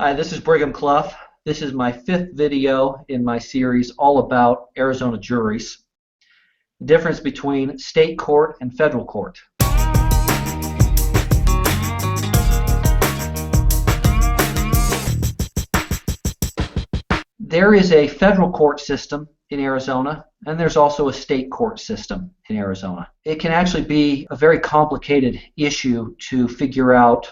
Hi, this is Brigham Cluff. This is my 5th video in my series all about Arizona juries. The difference between state court and federal court. There is a federal court system in Arizona, and there's also a state court system in Arizona. It can actually be a very complicated issue to figure out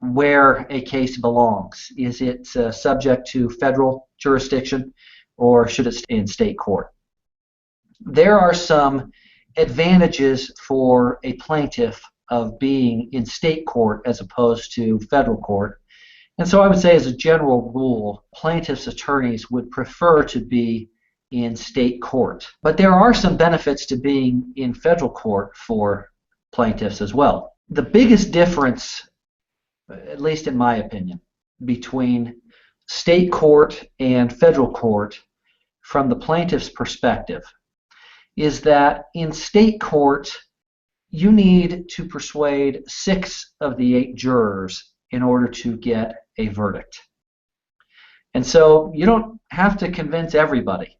where a case belongs. Is it subject to federal jurisdiction, or should it stay in state court? There are some advantages for a plaintiff of being in state court as opposed to federal court. And so I would say, as a general rule, plaintiffs' attorneys would prefer to be in state court. But there are some benefits to being in federal court for plaintiffs as well. The biggest difference, at least in my opinion, between state court and federal court from the plaintiff's perspective is that in state court you need to persuade 6 of the 8 jurors in order to get a verdict. And so you don't have to convince everybody.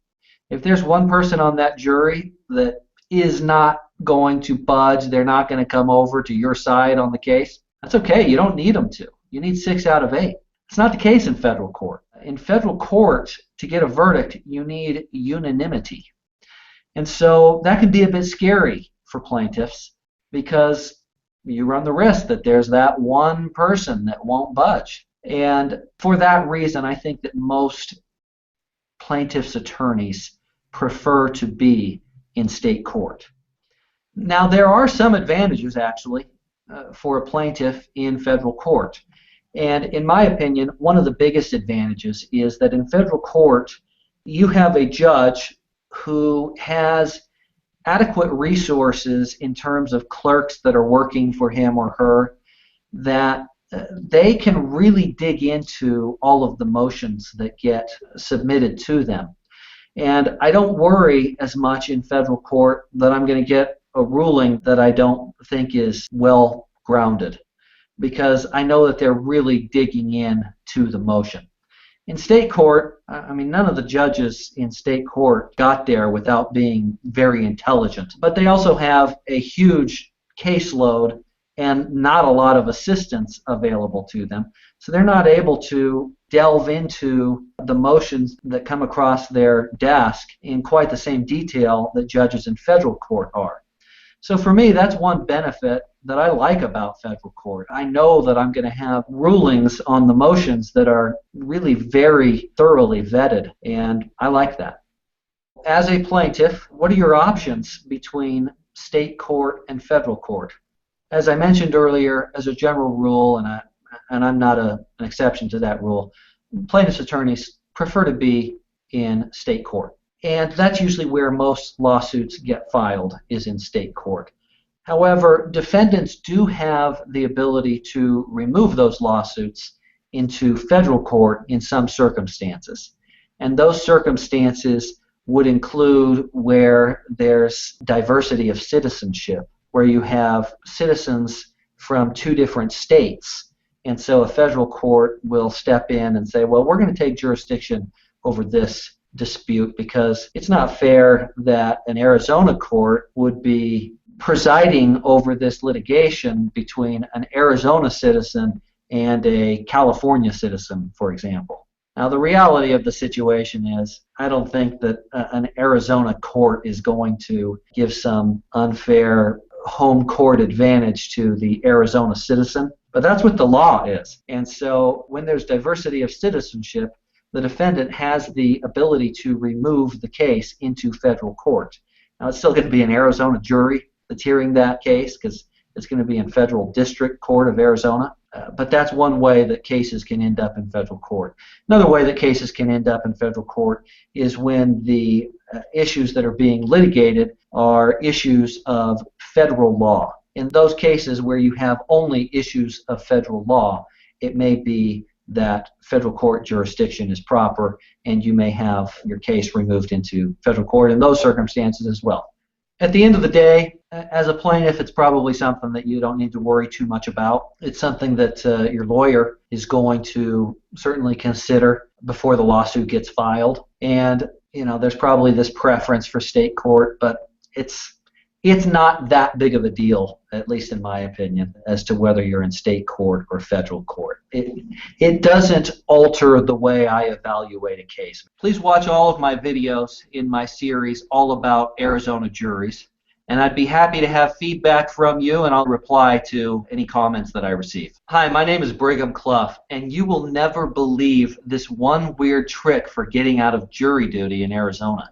If there's one person on that jury that is not going to budge, they're not going to come over to your side on the case, that's okay. You don't need them to. You need 6 out of 8. It's not the case in federal court. In federal court, to get a verdict, you need unanimity. And so that can be a bit scary for plaintiffs because you run the risk that there's that one person that won't budge. And for that reason, I think that most plaintiffs' attorneys prefer to be in state court. Now, there are some advantages, actually, for a plaintiff in federal court. And in my opinion, one of the biggest advantages is that in federal court, you have a judge who has adequate resources in terms of clerks that are working for him or her, that they can really dig into all of the motions that get submitted to them. And I don't worry as much in federal court that I'm going to get a ruling that I don't think is well grounded, because I know that they're really digging in to the motion. In state court, I mean, none of the judges in state court got there without being very intelligent, but they also have a huge caseload and not a lot of assistance available to them, so they're not able to delve into the motions that come across their desk in quite the same detail that judges in federal court are. So for me, that's one benefit that I like about federal court. I know that I'm going to have rulings on the motions that are really very thoroughly vetted, and I like that. As a plaintiff, what are your options between state court and federal court? As I mentioned earlier, as a general rule, and I'm not an exception to that rule, plaintiffs' attorneys prefer to be in state court. And that's usually where most lawsuits get filed, is in state court. However, defendants do have the ability to remove those lawsuits into federal court in some circumstances. And those circumstances would include where there's diversity of citizenship, where you have citizens from 2 different states. And so a federal court will step in and say, well, we're going to take jurisdiction over this dispute because it's not fair that an Arizona court would be presiding over this litigation between an Arizona citizen and a California citizen, for example. Now, the reality of the situation is I don't think that an Arizona court is going to give some unfair home court advantage to the Arizona citizen, but that's what the law is. And so when there's diversity of citizenship, the defendant has the ability to remove the case into federal court. Now, it's still going to be an Arizona jury that's hearing that case because it's going to be in federal district court of Arizona, but that's one way that cases can end up in federal court. Another way that cases can end up in federal court is when the issues that are being litigated are issues of federal law. In those cases where you have only issues of federal law, it may be that federal court jurisdiction is proper and you may have your case removed into federal court in those circumstances as well. At the end of the day, as a plaintiff, it's probably something that you don't need to worry too much about. It's something that your lawyer is going to certainly consider before the lawsuit gets filed. And, there's probably this preference for state court, but it's not that big of a deal, at least in my opinion, as to whether you're in state court or federal court. It doesn't alter the way I evaluate a case. Please watch all of my videos in my series all about Arizona juries, and I'd be happy to have feedback from you, and I'll reply to any comments that I receive. Hi, my name is Brigham Cluff, and you will never believe this one weird trick for getting out of jury duty in Arizona.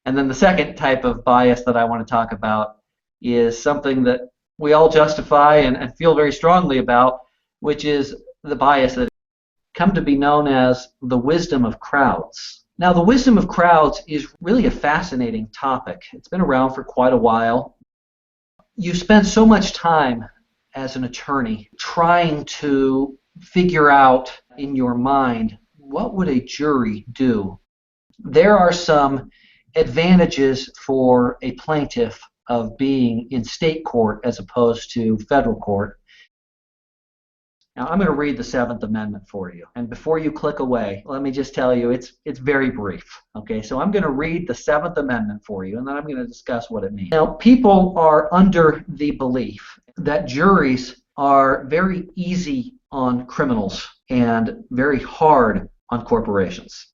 And then the second type of bias that I want to talk about is something that we all justify and feel very strongly about, which is the bias that come to be known as the wisdom of crowds. Now, the wisdom of crowds is really a fascinating topic. It's been around for quite a while. You spend so much time as an attorney trying to figure out in your mind, what would a jury do? There are some advantages for a plaintiff of being in state court as opposed to federal court. Now, I'm going to read the Seventh Amendment for you. And before you click away, let me just tell you it's very brief. Okay, so I'm going to read the Seventh Amendment for you, and then I'm going to discuss what it means. Now, people are under the belief that juries are very easy on criminals and very hard on corporations.